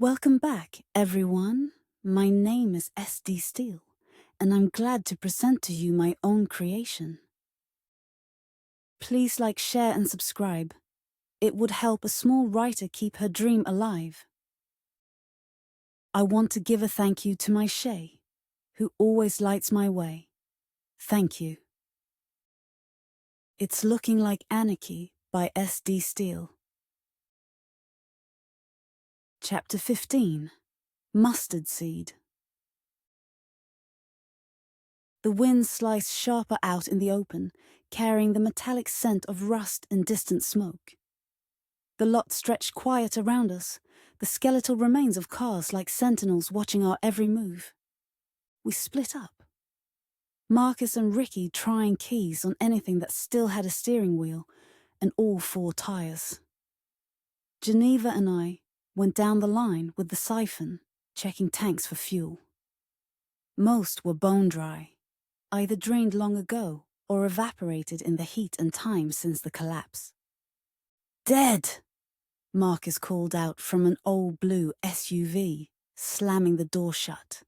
Welcome back, everyone. My name is Steele, and I'm glad to present to you my own creation. Please like, share, and subscribe. It would help a small writer keep her dream alive. I want to give a thank you to my Shay, who always lights my way. Thank you. It's looking like Anarchy by Steele. Chapter 15. Mustard Seed. The wind sliced sharper out in the open, carrying the metallic scent of rust and distant smoke. The lot stretched quiet around us, the skeletal remains of cars like sentinels watching our every move. We split up. Marcus and Ricky trying keys on anything that still had a steering wheel, and all four tires. Geneva and I went down the line with the siphon, checking tanks for fuel. Most were bone dry, either drained long ago or evaporated in the heat and time since the collapse. Dead! Marcus called out from an old blue SUV, slamming the door shut.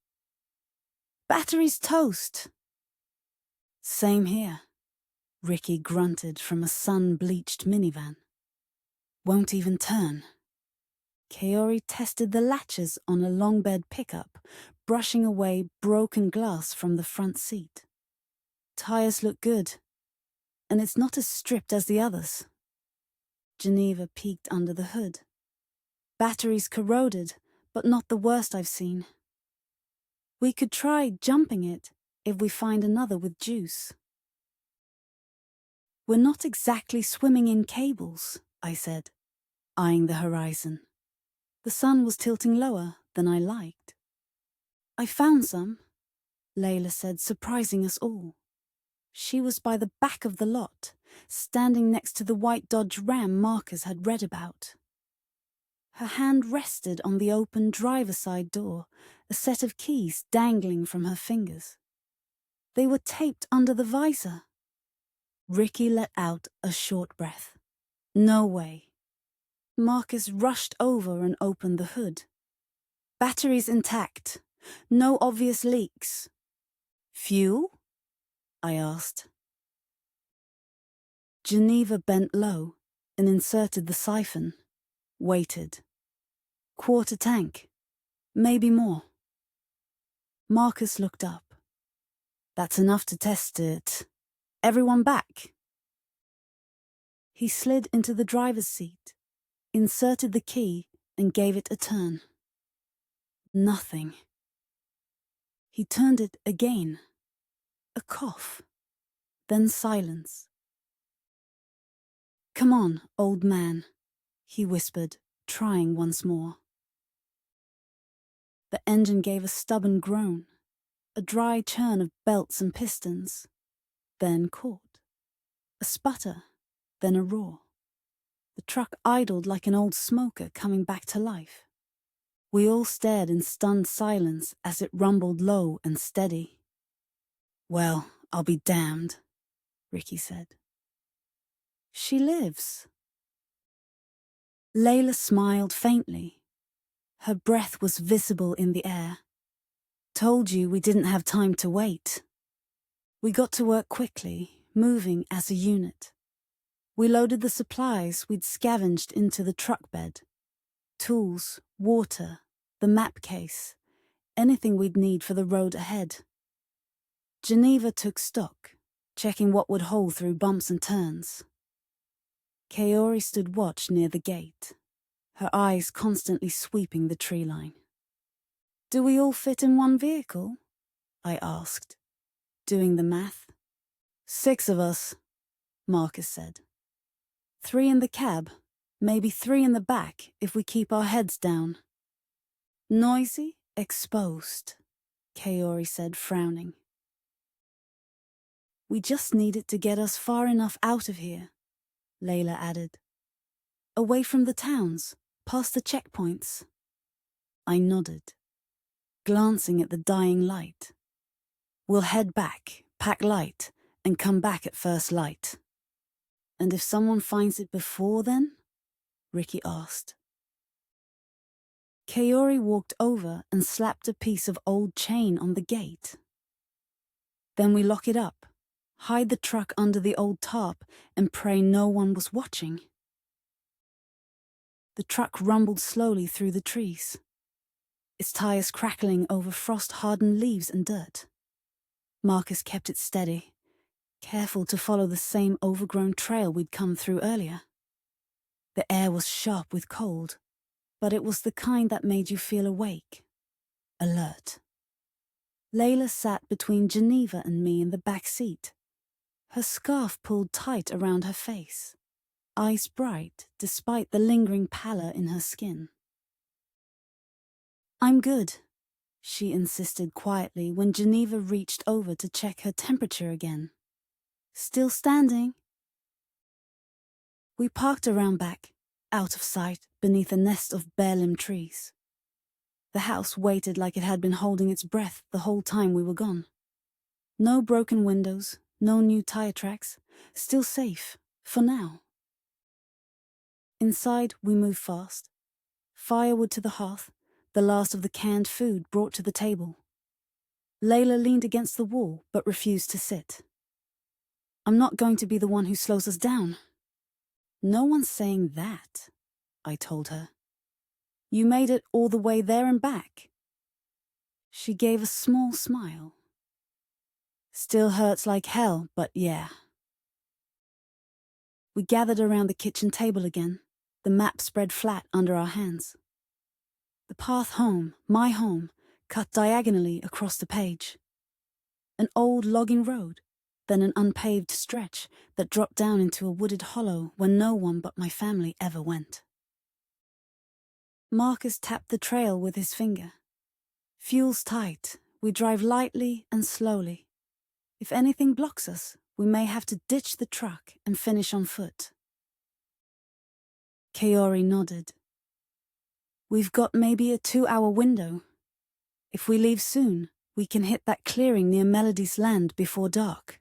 Battery's toast! Same here, Ricky grunted from a sun-bleached minivan. Won't even turn. Kaori tested the latches on a long-bed pickup, brushing away broken glass from the front seat. Tires look good, and it's not as stripped as the others. Geneva peeked under the hood. Batteries corroded, but not the worst I've seen. We could try jumping it if we find another with juice. We're not exactly swimming in cables, I said, eyeing the horizon. The sun was tilting lower than I liked. I found some, Layla said, surprising us all. She was by the back of the lot, standing next to the white Dodge Ram Marcus had read about. Her hand rested on the open driver's side door, a set of keys dangling from her fingers. They were taped under the visor. Ricky let out a short breath. No way. Marcus rushed over and opened the hood. Batteries intact. No obvious leaks. Fuel? I asked. Geneva bent low and inserted the siphon. Waited. Quarter tank. Maybe more. Marcus looked up. That's enough to test it. Everyone back. He slid into the driver's seat, inserted the key, and gave it a turn. Nothing. He turned it again. A cough. Then silence. Come on, old man, he whispered, trying once more. The engine gave a stubborn groan, a dry churn of belts and pistons, then caught. A sputter, then a roar. The truck idled like an old smoker coming back to life. We all stared in stunned silence as it rumbled low and steady. Well, I'll be damned, Ricky said. She lives. Layla smiled faintly. Her breath was visible in the air. Told you we didn't have time to wait. We got to work quickly, moving as a unit. We loaded the supplies we'd scavenged into the truck bed. Tools, water, the map case, anything we'd need for the road ahead. Geneva took stock, checking what would hold through bumps and turns. Kaori stood watch near the gate, her eyes constantly sweeping the tree line. Do we all fit in one vehicle? I asked, doing the math. 6 of us, Marcus said. 3 in the cab, maybe 3 in the back if we keep our heads down. Noisy, exposed, Kaori said, frowning. We just need it to get us far enough out of here, Layla added. Away from the towns, past the checkpoints. I nodded, glancing at the dying light. We'll head back, pack light, and come back at first light. And if someone finds it before then? Ricky asked. Kaori walked over and slapped a piece of old chain on the gate. Then we lock it up, hide the truck under the old tarp, and pray no one was watching. The truck rumbled slowly through the trees, its tires crackling over frost-hardened leaves and dirt. Marcus kept it steady, careful to follow the same overgrown trail we'd come through earlier. The air was sharp with cold, but it was the kind that made you feel awake, alert. Layla sat between Geneva and me in the back seat, her scarf pulled tight around her face, eyes bright despite the lingering pallor in her skin. "I'm good," she insisted quietly when Geneva reached over to check her temperature again. "Still standing?" We parked around back, out of sight, beneath a nest of bare-limbed trees. The house waited like it had been holding its breath the whole time we were gone. No broken windows, no new tire tracks, still safe, for now. Inside, we moved fast. Firewood to the hearth, the last of the canned food brought to the table. Layla leaned against the wall, but refused to sit. "I'm not going to be the one who slows us down." "No one's saying that," I told her. "You made it all the way there and back." She gave a small smile. "Still hurts like hell, but yeah." We gathered around the kitchen table again, the map spread flat under our hands. The path home, my home, cut diagonally across the page. An old logging road, then an unpaved stretch that dropped down into a wooded hollow where no one but my family ever went. Marcus tapped the trail with his finger. "Fuel's tight. We drive lightly and slowly. If anything blocks us, we may have to ditch the truck and finish on foot." Kaori nodded. "We've got maybe a 2-hour window. If we leave soon, we can hit that clearing near Melody's land before dark."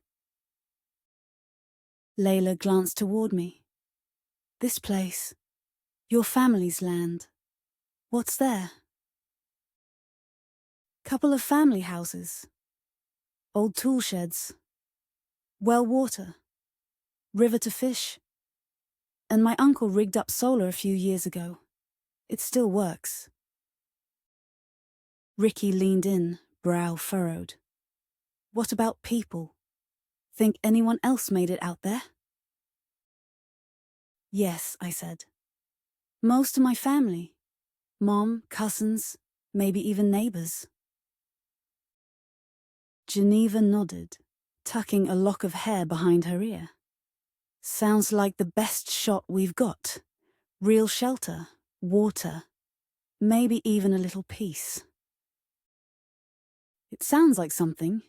Layla glanced toward me. "This place, your family's land. What's there?" "Couple of family houses. Old tool sheds. Well water. River to fish. And my uncle rigged up solar a few years ago. It still works." Ricky leaned in, brow furrowed. "What about people? Think anyone else made it out there?" "Yes," I said. "Most of my family. Mom, cousins, maybe even neighbors." Geneva nodded, tucking a lock of hair behind her ear. "Sounds like the best shot we've got. Real shelter, water, maybe even a little peace." "It sounds like something,"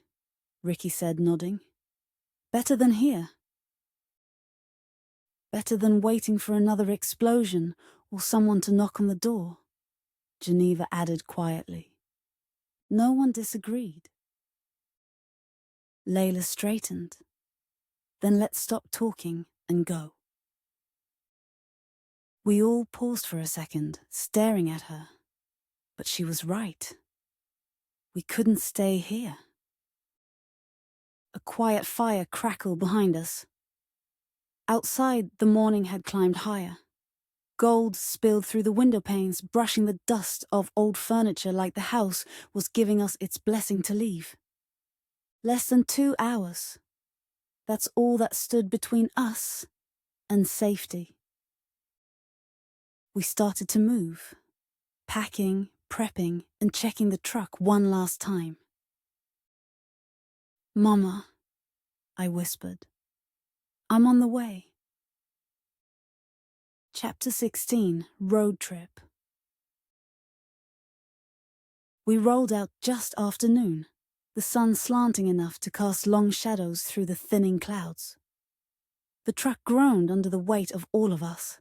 Ricky said, nodding. "Better than here. Better than waiting for another explosion or someone to knock on the door," Geneva added quietly. No one disagreed. Layla straightened. "Then let's stop talking and go." We all paused for a second, staring at her. But she was right. We couldn't stay here. A quiet fire crackled behind us. Outside, the morning had climbed higher. Gold spilled through the window panes, brushing the dust of old furniture like the house was giving us its blessing to leave. Less than 2 hours. That's all that stood between us and safety. We started to move, packing, prepping, and checking the truck one last time. "Mama," I whispered, "I'm on the way." Chapter 16, Road Trip. We rolled out just after noon, the sun slanting enough to cast long shadows through the thinning clouds. The truck groaned under the weight of all of us.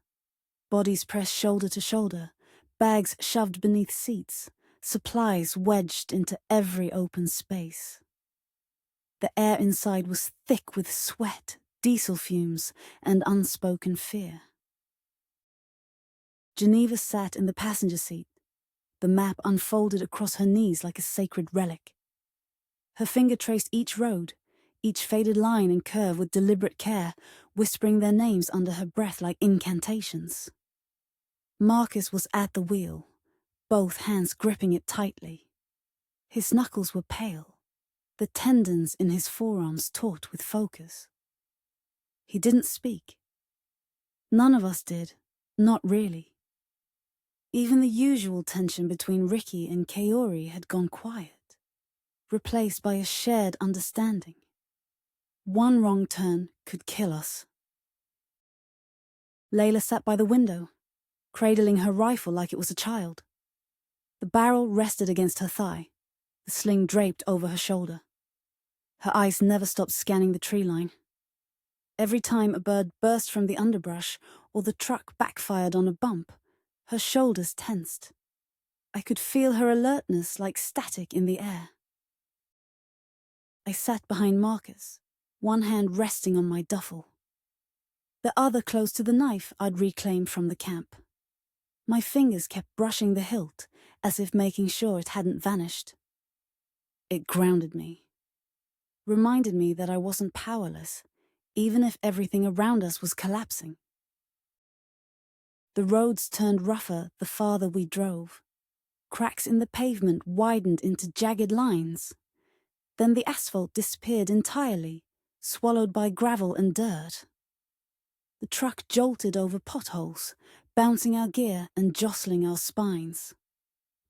Bodies pressed shoulder to shoulder, bags shoved beneath seats, supplies wedged into every open space. The air inside was thick with sweat, diesel fumes, and unspoken fear. Geneva sat in the passenger seat, the map unfolded across her knees like a sacred relic. Her finger traced each road, each faded line and curve with deliberate care, whispering their names under her breath like incantations. Marcus was at the wheel, both hands gripping it tightly. His knuckles were pale, the tendons in his forearms taut with focus. He didn't speak. None of us did, not really. Even the usual tension between Ricky and Kaori had gone quiet, replaced by a shared understanding. One wrong turn could kill us. Layla sat by the window, cradling her rifle like it was a child. The barrel rested against her thigh, the sling draped over her shoulder. Her eyes never stopped scanning the tree line. Every time a bird burst from the underbrush or the truck backfired on a bump, her shoulders tensed. I could feel her alertness like static in the air. I sat behind Marcus, one hand resting on my duffel, the other close to the knife I'd reclaimed from the camp. My fingers kept brushing the hilt, as if making sure it hadn't vanished. It grounded me, reminded me that I wasn't powerless, even if everything around us was collapsing. The roads turned rougher the farther we drove. Cracks in the pavement widened into jagged lines. Then the asphalt disappeared entirely, swallowed by gravel and dirt. The truck jolted over potholes, bouncing our gear and jostling our spines.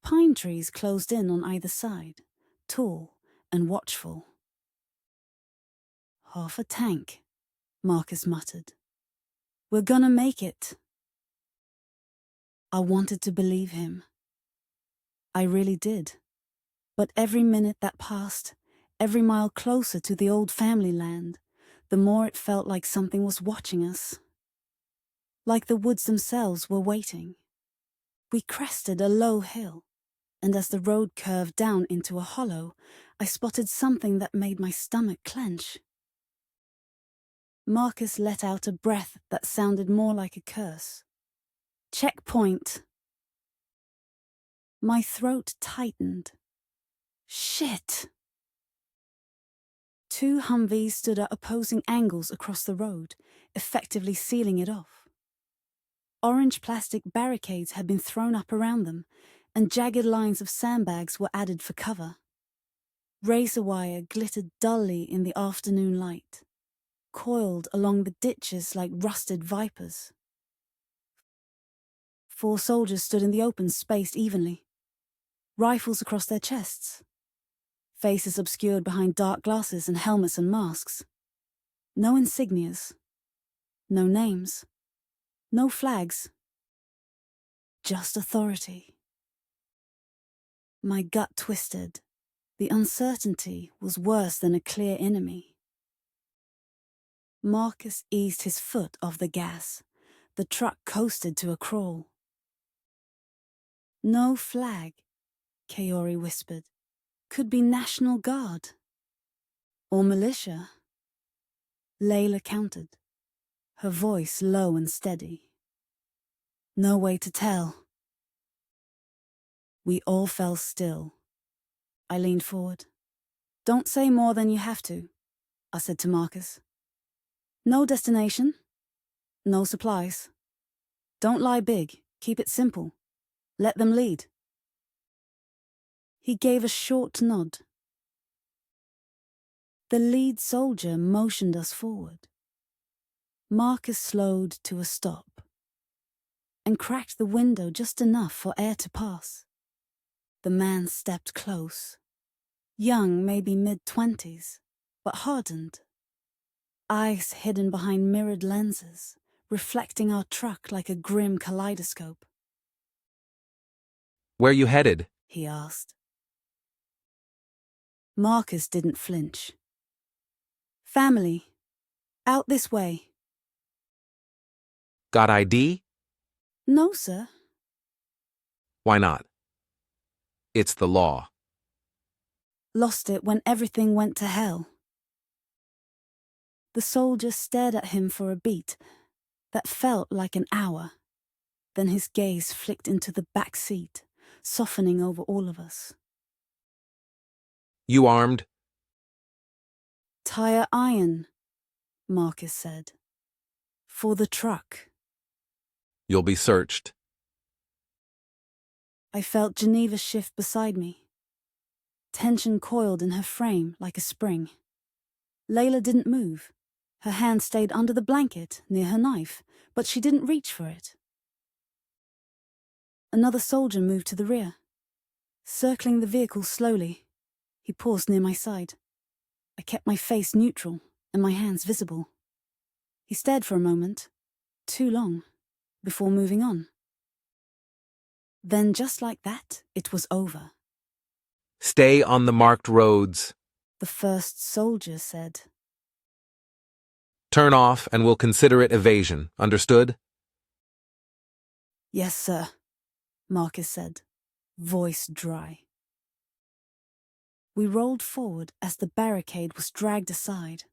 Pine trees closed in on either side, tall and watchful. "Half a tank," Marcus muttered. "We're gonna make it." I wanted to believe him. I really did. But every minute that passed, every mile closer to the old family land, the more it felt like something was watching us. Like the woods themselves were waiting. We crested a low hill, and as the road curved down into a hollow, I spotted something that made my stomach clench. Marcus let out a breath that sounded more like a curse. "Checkpoint." My throat tightened. Shit! 2 Humvees stood at opposing angles across the road, effectively sealing it off. Orange plastic barricades had been thrown up around them, and jagged lines of sandbags were added for cover. Razor wire glittered dully in the afternoon light, coiled along the ditches like rusted vipers. 4 soldiers stood in the open, spaced evenly, rifles across their chests, faces obscured behind dark glasses and helmets and masks. No insignias, no names, no flags, just authority. My gut twisted. The uncertainty was worse than a clear enemy. Marcus eased his foot off the gas. The truck coasted to a crawl. "No flag," Kaori whispered. "Could be National Guard. Or militia." Layla countered, her voice low and steady. "No way to tell." We all fell still. I leaned forward. "Don't say more than you have to," I said to Marcus. "No destination. No supplies. Don't lie big. Keep it simple. Let them lead." He gave a short nod. The lead soldier motioned us forward. Marcus slowed to a stop and cracked the window just enough for air to pass. The man stepped close. Young, maybe mid-20s, but hardened. Eyes hidden behind mirrored lenses, reflecting our truck like a grim kaleidoscope. "Where you headed?" he asked. Marcus didn't flinch. "Family. Out this way." "Got ID?" "No, sir." "Why not?" "It's the law." "Lost it when everything went to hell." The soldier stared at him for a beat that felt like an hour. Then his gaze flicked into the back seat, softening over all of us. You armed? Tire iron, Marcus said. For the truck. You'll be searched. I felt Geneva shift beside me. Tension coiled in her frame like a spring. Layla didn't move. Her hand stayed under the blanket, near her knife, but she didn't reach for it. Another soldier moved to the rear. Circling the vehicle slowly, he paused near my side. I kept my face neutral and my hands visible. He stared for a moment, too long, before moving on. Then, just like that, it was over. Stay on the marked roads. The first soldier said. Turn off and we'll consider it evasion. Understood? Yes, sir, Marcus said, voice dry. We rolled forward as the barricade was dragged aside.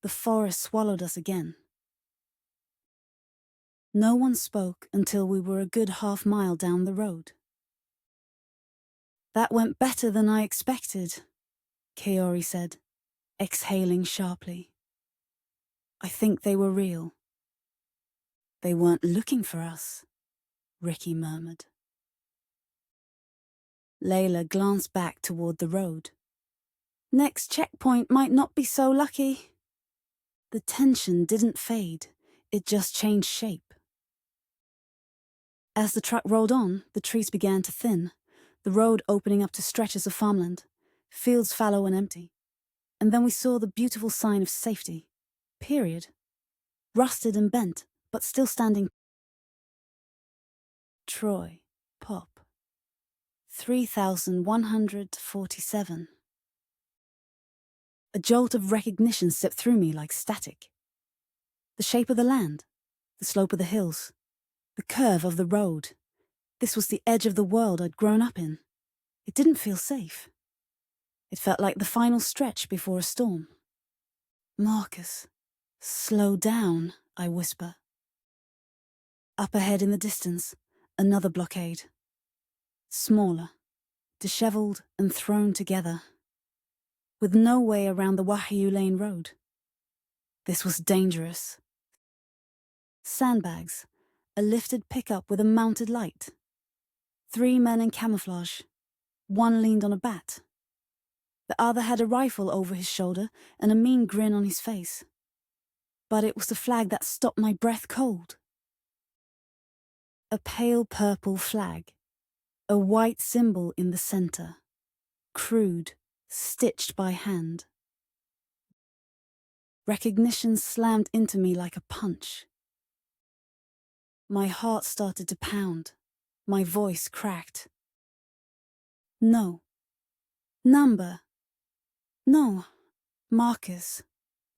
The forest swallowed us again. No one spoke until we were a good half-mile down the road. That went better than I expected, Kaori said, exhaling sharply. I think they were real. They weren't looking for us, Ricky murmured. Layla glanced back toward the road. Next checkpoint might not be so lucky. The tension didn't fade, it just changed shape. As the truck rolled on, the trees began to thin, the road opening up to stretches of farmland, fields fallow and empty. And then we saw the beautiful sign of safety. Period. Rusted and bent, but still standing. Troy, Pop. 3147. A jolt of recognition slipped through me like static. The shape of the land, the slope of the hills, the curve of the road. This was the edge of the world I'd grown up in. It didn't feel safe. It felt like the final stretch before a storm. Marcus, slow down, I whisper. Up ahead in the distance, another blockade. Smaller, disheveled and thrown together, with no way around the Wahyu Lane Road. This was dangerous. Sandbags, a lifted pickup with a mounted light. 3 men in camouflage. One leaned on a bat. The other had a rifle over his shoulder and a mean grin on his face. But it was the flag that stopped my breath cold. A pale purple flag. A white symbol in the center. Crude, stitched by hand. Recognition slammed into me like a punch. My heart started to pound. My voice cracked. No. Number. No. Marcus.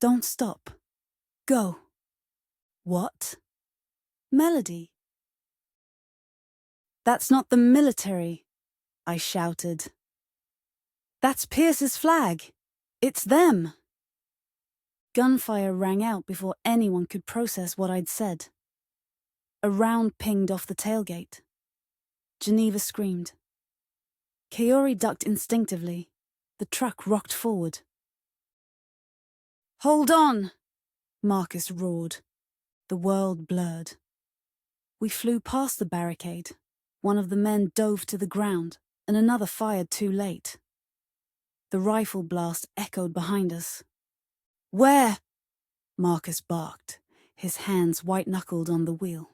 Don't stop. Go. What? Melody. That's not the military, I shouted. That's Pierce's flag. It's them. Gunfire rang out before anyone could process what I'd said. A round pinged off the tailgate. Geneva screamed. Kaori ducked instinctively. The truck rocked forward. Hold on! Marcus roared. The world blurred. We flew past the barricade. One of the men dove to the ground, and another fired too late. The rifle blast echoed behind us. Where? Marcus barked, his hands white-knuckled on the wheel.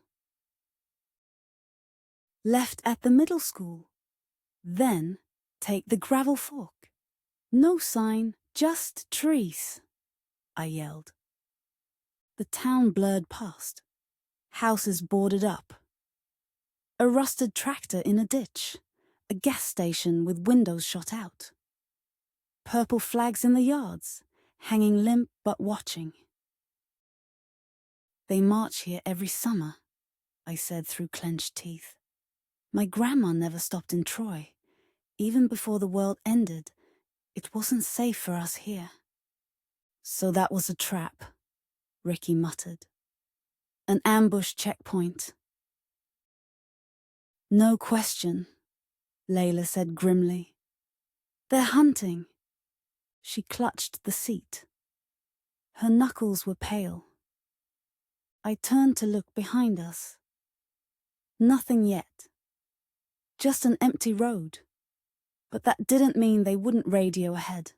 Left at the middle school. Then take the gravel fork. No sign, just trees, I yelled. The town blurred past. Houses boarded up. A rusted tractor in a ditch. A gas station with windows shot out. Purple flags in the yards, hanging limp but watching. They march here every summer, I said through clenched teeth. My grandma never stopped in Troy. Even before the world ended, it wasn't safe for us here. So that was a trap, Ricky muttered. An ambush checkpoint. No question, Layla said grimly. They're hunting. She clutched the seat. Her knuckles were pale. I turned to look behind us. Nothing yet. Just an empty road. But that didn't mean they wouldn't radio ahead.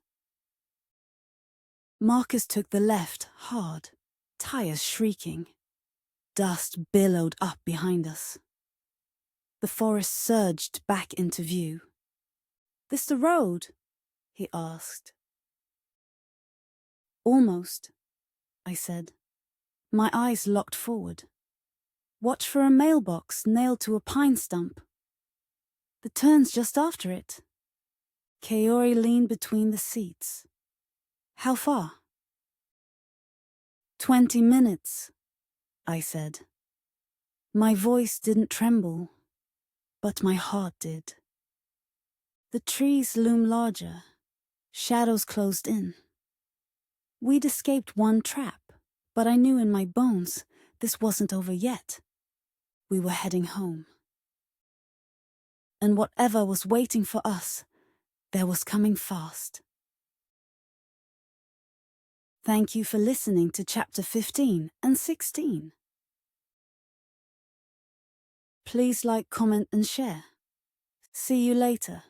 Marcus took the left hard, tires shrieking. Dust billowed up behind us. The forest surged back into view. This the road? He asked. Almost, I said. My eyes locked forward. Watch for a mailbox nailed to a pine stump. The turn's just after it. Kaori leaned between the seats. How far? 20 minutes, I said. My voice didn't tremble, but my heart did. The trees loomed larger. Shadows closed in. We'd escaped one trap, but I knew in my bones this wasn't over yet. We were heading home. And whatever was waiting for us, there was coming fast. Thank you for listening to Chapter 15 and 16. Please like, comment and share. See you later.